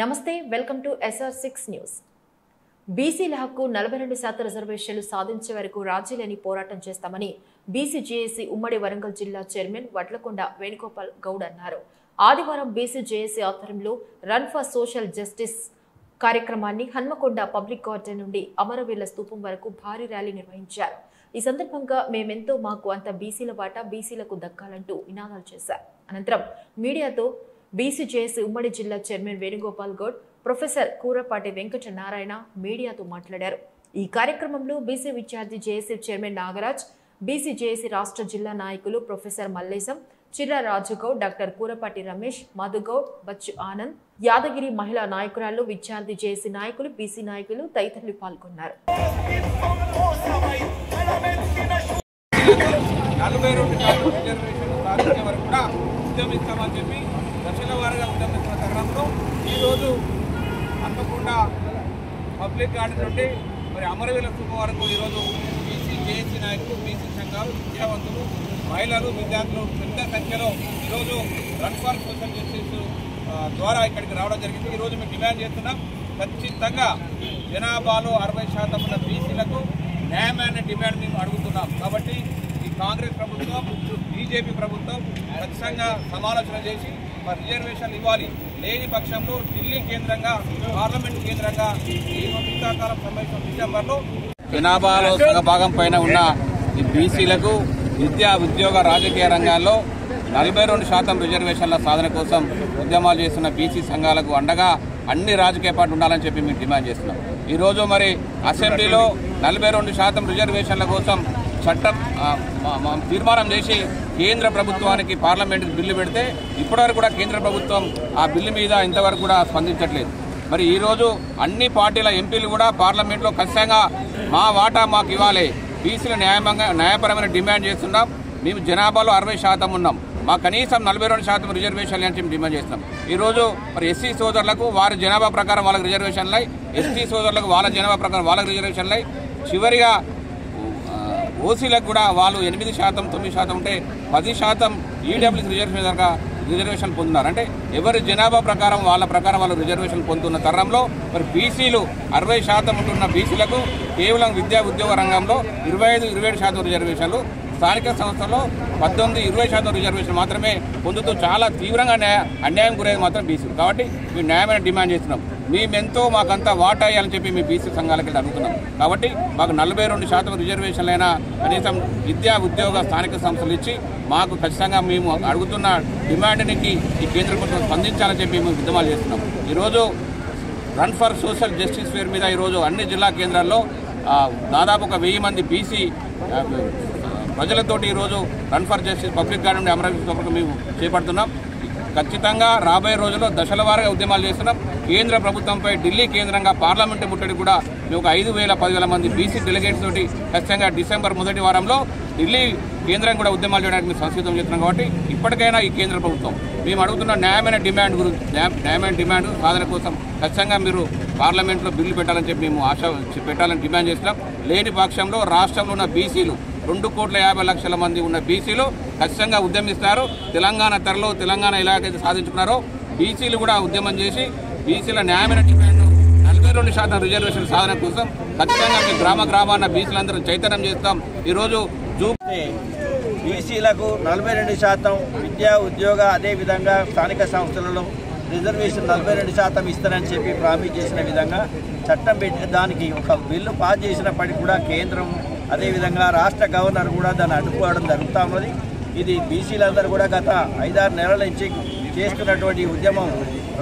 నమస్తే welcome to SR6 news. బీసీల హక్కు 42% రిజర్వేషన్లు సాధించే వరకు రాజీలేని పోరాటం చేస్తామని బీసీజేఏసీ ఉమ్మడి వరంగల్ జిల్లా చైర్మన్ వడ్లకొండ వేణుగోపాల్ గౌడ్ అన్నారు। ఆదివారం బీసీజేఏసీ ఆధ్వర్యంలో రన్ ఫర్ సోషల్ జస్టిస్ కార్యక్రమాన్ని హన్మకొండ పబ్లిక్ గార్డెన్ నుండి అమరవీరుల స్తూపం వరకు భారీ ర్యాలీ నిర్వహించారు। ఈ సందర్భంగా మేమెంతో మాకు అంత బీసీల వాటా బీసీలకు దక్కాలంటూ నినాదాలు చేశారు। అనంతరం మీడియాతో బీసీజేఏసీ ఉమ్మడి జిల్లా చైర్మన్ వేణుగోపాల్ గౌడ్, ప్రొఫెసర్ కూరపాటి వెంకట నారాయణ మీడియాతో మాట్లాడారు। ఈ కార్యక్రమంలో బీసీ విద్యార్థి జేఏసీ చైర్మన్ నాగరాజ్, బీసీజేఏసీ రాష్ట్ర జిల్లా నాయకులు ప్రొఫెసర్ మల్లేశం, చిర్ర రాజుగౌడ్, డాక్టర్ కూరపాటి రమేష్, మధుగౌడ్, బచ్చు ఆనంద్, యాదగిరి మహిళా నాయకురాలు, విద్యార్థి జేఏసీ నాయకులు, బీసీ నాయకులు తదితరులు పాల్గొన్నారు। దశల వారీగా ఉద్యమిస్తున్న తరుణంలో ఈరోజు హన్మకొండ పబ్లిక్ గార్డెన్ నుండి మరి అమరవీరుల స్తూపం వరకు ఈరోజు బీసీజేఏసీ నాయకులు, బీసీ సంఘాలు, విద్యావంతులు, మహిళలు, విద్యార్థులు పెద్ద సంఖ్యలో ఈరోజు రన్ ఫర్ సోషల్ జస్టిస్ ద్వారా ఇక్కడికి రావడం జరిగింది। ఈరోజు మేము డిమాండ్ చేస్తున్నాం, ఖచ్చితంగా జనాభాలో 60% ఉన్న బీసీలకు న్యాయమైన డిమాండ్ మేము అడుగుతున్నాం। కాబట్టి ఈ కాంగ్రెస్ ప్రభుత్వం, బీజేపీ ప్రభుత్వం ఖచ్చితంగా సమాలోచన చేసి మరి రిజర్వేషన్లు ఇవ్వాలి। లేని పక్షంలో ఢిల్లీ కేంద్రంగా, పార్లమెంట్ కేంద్రంగా ఈ శీతాకాలం సమావేశం డిసెంబర్లో జనాభాలో సగభాగం పైన ఉన్న ఈ బీసీలకు విద్యా, ఉద్యోగ, రాజకీయ రంగాల్లో 42% రిజర్వేషన్ల సాధన కోసం ఉద్యమాలు చేస్తున్న బీసీ సంఘాలకు అండగా అన్ని రాజకీయ పార్టీలు ఉండాలని చెప్పి మేము డిమాండ్ చేస్తున్నాం। ఈరోజు మరి అసెంబ్లీలో 42% రిజర్వేషన్ల కోసం చట్టం తీర్మానం చేసి కేంద్ర ప్రభుత్వానికి పార్లమెంటుకు బిల్లు పెడితే ఇప్పటివరకు కూడా కేంద్ర ప్రభుత్వం ఆ బిల్లు మీద ఇంతవరకు కూడా స్పందించట్లేదు। మరి ఈరోజు అన్ని పార్టీల ఎంపీలు కూడా పార్లమెంట్లో ఖచ్చితంగా మా వాటా మాకు ఇవ్వాలి, బీసీల న్యాయపరమైన డిమాండ్ చేస్తున్నాం। మేము జనాభాలో 60% ఉన్నాం, మా కనీసం 42% రిజర్వేషన్లు అని చెప్పి డిమాండ్ చేస్తాం। ఈరోజు మరి ఎస్సీ సోదరులకు వారి జనాభా ప్రకారం వాళ్ళకి రిజర్వేషన్లు, ఎస్టీ సోదరులకు వాళ్ళ జనాభా ప్రకారం వాళ్ళకి రిజర్వేషన్లు, చివరిగా ఓసీలకు కూడా వాళ్ళు 8%, 9% ఉంటే 10% ఈడబ్ల్యూసీ రిజర్వేషన్ పొందుతున్నారు। అంటే ఎవరి జనాభా ప్రకారం వాళ్ళు రిజర్వేషన్ పొందుతున్న తరంలో మరి బీసీలు 60% ఉంటున్న బీసీలకు కేవలం విద్యా, ఉద్యోగ రంగంలో 25-27% రిజర్వేషన్లు, స్థానిక సంస్థల్లో 19-20% రిజర్వేషన్ మాత్రమే పొందుతూ చాలా తీవ్రంగా అన్యాయం గురయ్యేది మాత్రం బీసీలు। కాబట్టి మేము న్యాయమైన డిమాండ్ చేస్తున్నాం, మేమెంతో మాకంతా వాటా అయ్యాలని చెప్పి మీ బీసీ సంఘాలకి అడుగుతున్నాం। కాబట్టి మాకు 42% రిజర్వేషన్లైనా కనీసం విద్యా, ఉద్యోగ, స్థానిక సంస్థలు ఇచ్చి మాకు ఖచ్చితంగా మేము అడుగుతున్న డిమాండ్కి ఈ కేంద్ర ప్రభుత్వం స్పందించాలని చెప్పి మేము ఉద్యమాలు చేస్తున్నాం। ఈరోజు రన్ ఫర్ సోషల్ జస్టిస్ పేరు మీద ఈరోజు అన్ని జిల్లా కేంద్రాల్లో దాదాపు 1000 మంది బీసీ ప్రజలతోటి ఈరోజు run for justice public garden నుండి అమరవీరుల మేము చేపడుతున్నాం। ఖచ్చితంగా రాబోయే రోజుల్లో దశల వారీగా ఉద్యమాలు చేస్తున్నాం। కేంద్ర ప్రభుత్వంపై ఢిల్లీ కేంద్రంగా పార్లమెంటు ముట్టడి కూడా మేము 5,000-10,000 మంది బీసీ డెలిగేట్స్ తోటి ఖచ్చితంగా డిసెంబర్ మొదటి వారంలో ఢిల్లీ కేంద్రం కూడా ఉద్యమాలు చేయడానికి మేము సంసిద్ధం చేస్తున్నాం। కాబట్టి ఇప్పటికైనా ఈ కేంద్ర ప్రభుత్వం మేము అడుగుతున్న న్యాయమైన డిమాండ్ సాధన కోసం ఖచ్చితంగా మీరు పార్లమెంట్లో బిల్లు పెట్టాలని చెప్పి మేము పెట్టాలని డిమాండ్ చేస్తున్నాం। లేని పక్షంలో రాష్ట్రంలో ఉన్న బీసీలు 2,50,00,000 మంది ఉన్న బీసీలు ఖచ్చితంగా ఉద్యమిస్తారు। తెలంగాణ తరలో తెలంగాణ ఎలాగైతే సాధించుకున్నారో బీసీలు కూడా ఉద్యమం చేసి బీసీల న్యాయమైన డిమాండ్ 42% రిజర్వేషన్ సాధన కోసం ఖచ్చితంగా మీ గ్రామాన్న బీసీలందరూ చైతన్యం చేస్తాం। ఈరోజు బీసీలకు 42% విద్యా, ఉద్యోగ, అదేవిధంగా స్థానిక సంస్థలలో రిజర్వేషన్ 42% ఇస్తారని చెప్పి ప్రామిస్ చేసిన విధంగా చట్టం పెట్టి దానికి ఒక బిల్లు పాస్ చేసినప్పటికీ కూడా కేంద్రం, అదేవిధంగా రాష్ట్ర గవర్నర్ కూడా దాన్ని అడ్డుకోవడం జరుగుతూ ఉన్నది। ఇది బీసీలందరూ కూడా గత 5-6 నెలల నుంచి చేస్తున్నటువంటి ఉద్యమం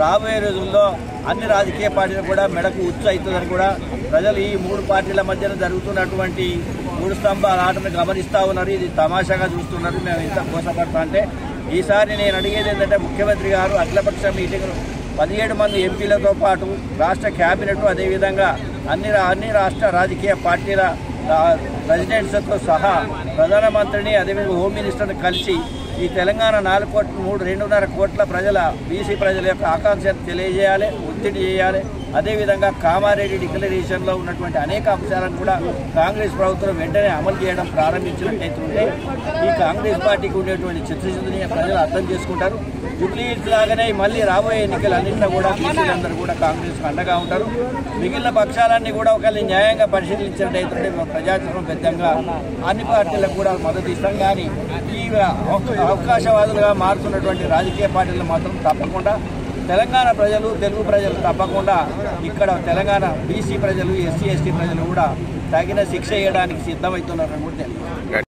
రాబోయే రోజుల్లో అన్ని రాజకీయ పార్టీలు కూడా మెడకు ఉచ్చు అవుతుందని కూడా ప్రజలు ఈ 3 పార్టీల మధ్యన జరుగుతున్నటువంటి 3 స్తంభాల ఆటను గమనిస్తూ ఉన్నారు। ఇది తమాషాగా చూస్తున్నారు। మేము ఇంత మోసపడతా అంటే ఈసారి నేను అడిగేది ఏంటంటే ముఖ్యమంత్రి గారు అఖిలపక్ష మీటింగ్ 17 మంది ఎంపీలతో పాటు రాష్ట్ర క్యాబినెట్, అదేవిధంగా అన్ని రాష్ట్ర రాజకీయ పార్టీల ప్రెసిడెంట్స్తో సహా ప్రధానమంత్రిని, అదేవిధంగా హోమ్ మినిస్టర్ని కలిసి ఈ తెలంగాణ 2.5 కోట్ల ప్రజల బీసీ ప్రజల యొక్క ఆకాంక్షను తెలియజేయాలి। ఒత్తిడి చేయాలి. అదేవిధంగా కామారెడ్డి డిక్లరేషన్లో ఉన్నటువంటి అనేక అంశాలను కూడా కాంగ్రెస్ ప్రభుత్వం వెంటనే అమలు చేయడం ప్రారంభించినట్టయితే ఈ కాంగ్రెస్ పార్టీకి ఉండేటువంటి చిత్తశుద్ధిని ప్రజలు అర్థం చేసుకుంటారు. జూబ్లీ హిల్స్ లాగానే మళ్ళీ రాబోయే ఎన్నికలన్నింటిలో కూడా బీసీలందరూ కూడా కాంగ్రెస్కు అండగా ఉంటారు. మిగిలిన పక్షాలన్నీ కూడా ఒకవేళ న్యాయంగా పరిశీలించినట్టయితే ప్రజాస్వామ్యం పెద్దంగా అన్ని పార్టీలకు కూడా మద్దతు ఇస్తాం. కానీ ఈ అవకాశవాదులుగా మారుతున్నటువంటి రాజకీయ పార్టీలు మాత్రం తప్పకుండా తెలంగాణ ప్రజలు, తెలుగు ప్రజలు తప్పకుండా ఇక్కడ తెలంగాణ బీసీ ప్రజలు, ఎస్సీ ఎస్టీ ప్రజలు కూడా తగిన శిక్ష వేయడానికి సిద్ధమవుతున్నారని కూడా